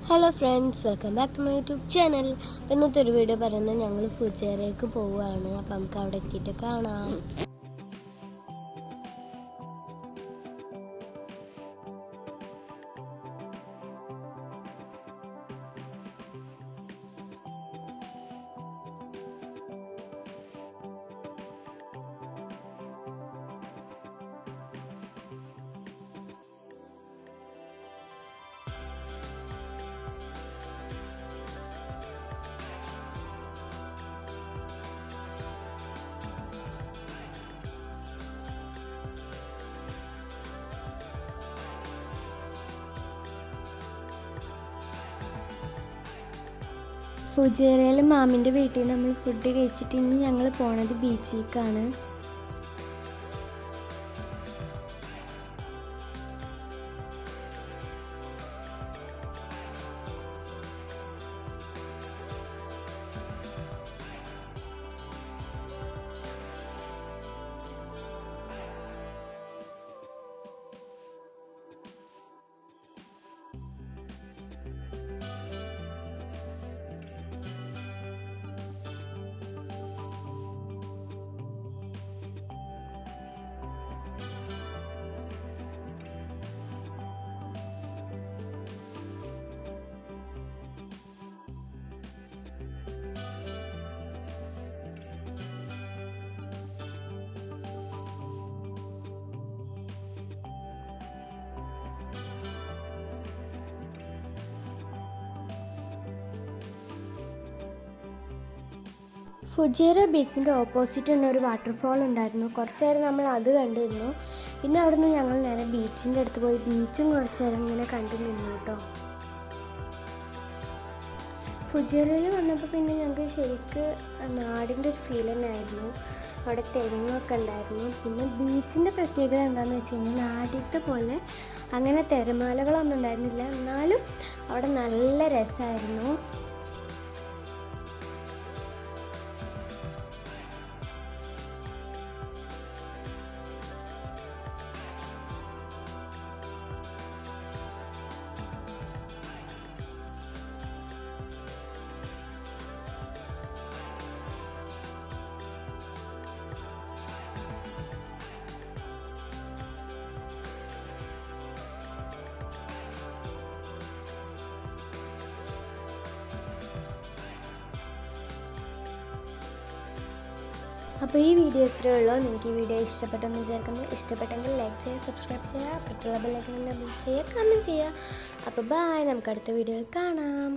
Hello friends, welcome back to my YouTube channel. ഇന്നത്തെ ഒരു video പറയുന്നത് ഞങ്ങൾ ഫുജിയറേക്ക് പോവുകയാണ്. അപ്പം നമുക്ക് അവിടെ എത്തിയിട്ട് കാണാം. ഫുജിയറയിലെ മാമിൻ്റെ വീട്ടിൽ നമ്മൾ ഫുഡ് കഴിച്ചിട്ട് ഇനി ഞങ്ങൾ പോണത് ബീച്ചിലേക്കാണ്. ഫുജിയറ ബീച്ചിൻ്റെ ഓപ്പോസിറ്റ് തന്നെ ഒരു വാട്ടർഫാൾ ഉണ്ടായിരുന്നു. കുറച്ച് നേരം നമ്മൾ അത് കണ്ടിരുന്നു. പിന്നെ അവിടെ നിന്ന് ഞങ്ങൾ നേരെ ബീച്ചിൻ്റെ അടുത്ത് പോയി ബീച്ചും കുറച്ച് നേരം ഇങ്ങനെ കണ്ടു നിന്നു കേട്ടോ. ഫുജിയറയിൽ വന്നപ്പോൾ പിന്നെ ഞങ്ങൾക്ക് ശരിക്ക് നാടിൻ്റെ ഒരു ഫീൽ തന്നെ ആയിരുന്നു. അവിടെ തെങ്ങൊക്കെ ഉണ്ടായിരുന്നു. പിന്നെ ബീച്ചിൻ്റെ പ്രത്യേകത എന്താണെന്ന് വെച്ച് കഴിഞ്ഞാൽ ആദ്യത്തെ പോലെ അങ്ങനെ തിരമാലകളൊന്നും ഉണ്ടായിരുന്നില്ല. എന്നാലും അവിടെ നല്ല രസമായിരുന്നു. അപ്പോൾ ഈ വീഡിയോ ഇത്രയേ ഉള്ളൂ. നിങ്ങൾക്ക് ഈ വീഡിയോ ഇഷ്ടപ്പെട്ടെന്ന് വിചാരിക്കുന്നു. ഇഷ്ടപ്പെട്ടെങ്കിൽ ലൈക്ക് ചെയ്യുക, സബ്സ്ക്രൈബ് ചെയ്യുക, മറ്റുള്ള ബെല്ലൈക്കൺ എനേബിൾ ചെയ്യുക, കമൻറ്റ് ചെയ്യുക. അപ്പോൾ ബൈ, നമുക്ക് അടുത്ത വീഡിയോയിൽ കാണാം.